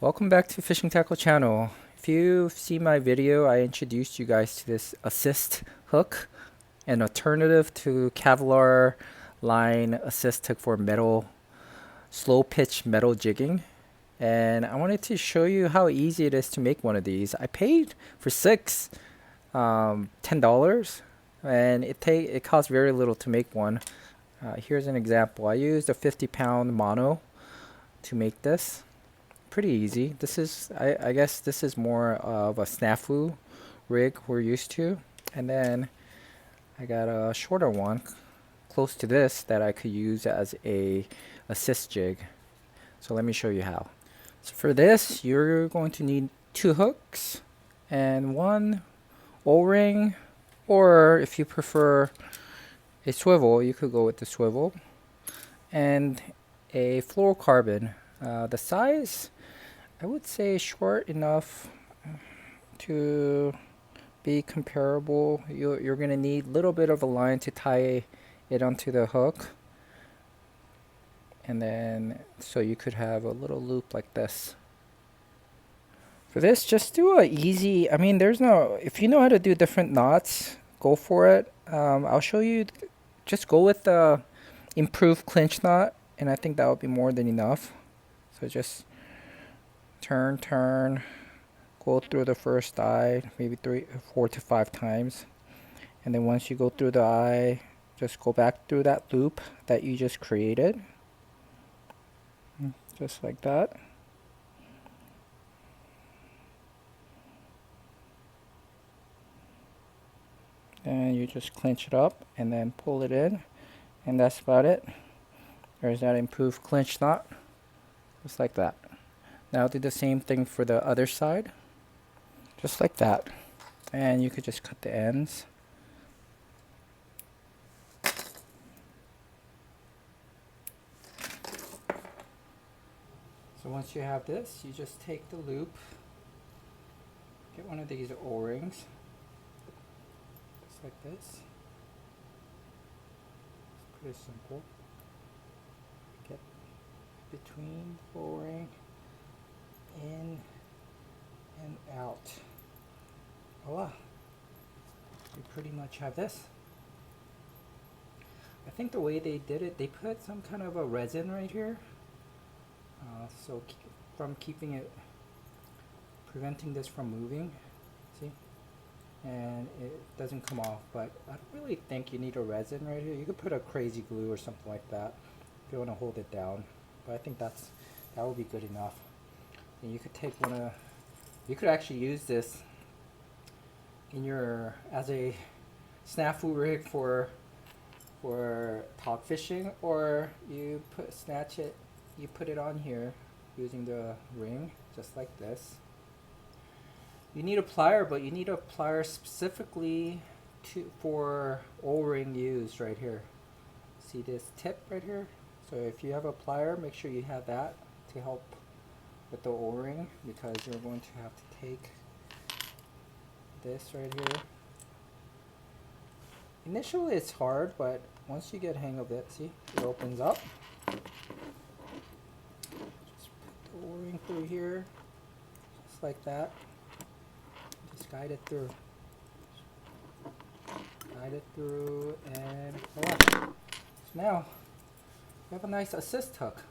Welcome back to Fishing Tackle channel. If you've seen my video, I introduced you guys to this assist hook, an alternative to Kevlar line assist hook for metal, slow pitch metal jigging. And I wanted to show you how easy it is to make one of these. I paid for six, $10, and it costs very little to make one. Here's an example. I used a 50-pound mono to make this. Pretty easy. This is, I guess this is more of a Snafu rig we're used to. And then I got a shorter one close to this that I could use as a assist jig. So let me show you how. So for this, you're going to need two hooks and one O-ring, or if you prefer a swivel, you could go with the swivel, and a fluorocarbon. The size, I would say short enough to be comparable. You're going to need a little bit of a line to tie it onto the hook. And then, so you could have a little loop like this. For this, just do a easy, I mean, there's no, if you know how to do different knots, go for it. I'll show you, just go with the improved clinch knot, and I think that would be more than enough. So just turn, go through the first eye, maybe 4 to 5 times. And then once you go through the eye, just go back through that loop that you just created. Just like that. And you just clinch it up and then pull it in. And that's about it. There's that improved clinch knot. Just like that. Now do the same thing for the other side. Just like that. And you could just cut the ends. So once you have this, you just take the loop, get one of these O-rings, just like this. It's pretty simple. Get between the O-ring, in and out. Voila! You pretty much have this. I think the way they did it, they put some kind of a resin right here. So from keeping it, preventing this from moving, see, and it doesn't come off. But I don't really think you need a resin right here. You could put a crazy glue or something like that if you want to hold it down. But I think that would be good enough. And you could take you could actually use this in your as a snafu rig for talk fishing, or you put it on here using the ring, just like this. You need a plier, but you need a plier specifically for O-ring used right here. See this tip right here? So if you have a plier, make sure you have that to help with the O-ring, because you're going to have to take this right here. Initially it's hard, but once you get hang of it, see, it opens up. O-ring through here, just like that. Just guide it through, and voila. So now we have a nice assist hook.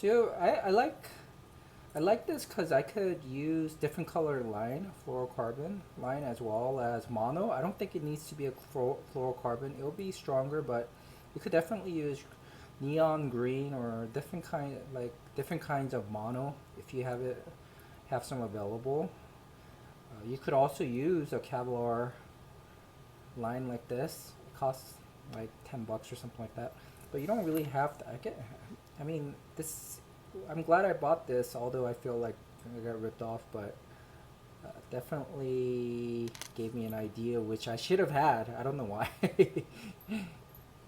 So I like this because I could use different color line, fluorocarbon line, as well as mono. I don't think it needs to be a fluorocarbon. It'll be stronger, but you could definitely use neon green or different kinds of mono if you have some available. You could also use a Kevlar line like this. It costs like $10 or something like that, but you don't really have to. I mean, this. I'm glad I bought this, although I feel like I got ripped off, but definitely gave me an idea which I should have had. I don't know why.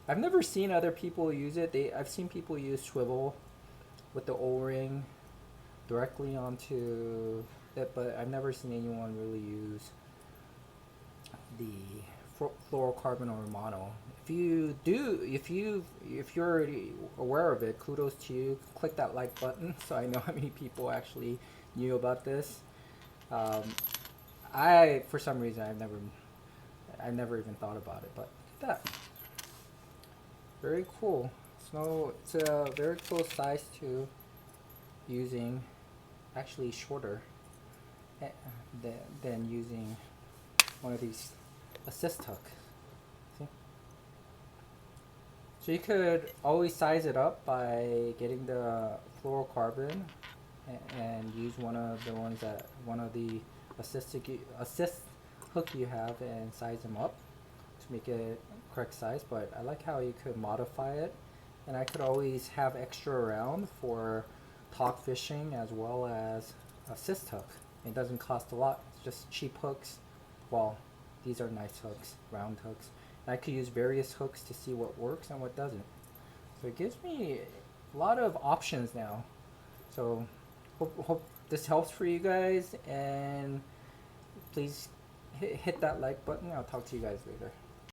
I've never seen other people use it. I've seen people use swivel with the O-ring directly onto it, but I've never seen anyone really use the fluorocarbon or mono. if you're already aware of it, kudos to you. Click that like button so I know how many people actually knew about this. I for some reason I never even thought about it, but that very cool. So it's a very cool size too. Using actually shorter than using one of these assist hooks. See? So you could always size it up by getting the fluorocarbon and use one of the assist hook you have and size them up to make it correct size. But I like how you could modify it, and I could always have extra around for talk fishing as well as assist hook. It doesn't cost a lot. It's just cheap hooks. Well, these are nice hooks, round hooks. And I could use various hooks to see what works and what doesn't. So it gives me a lot of options now. So hope this helps for you guys, and please hit that like button. I'll talk to you guys later.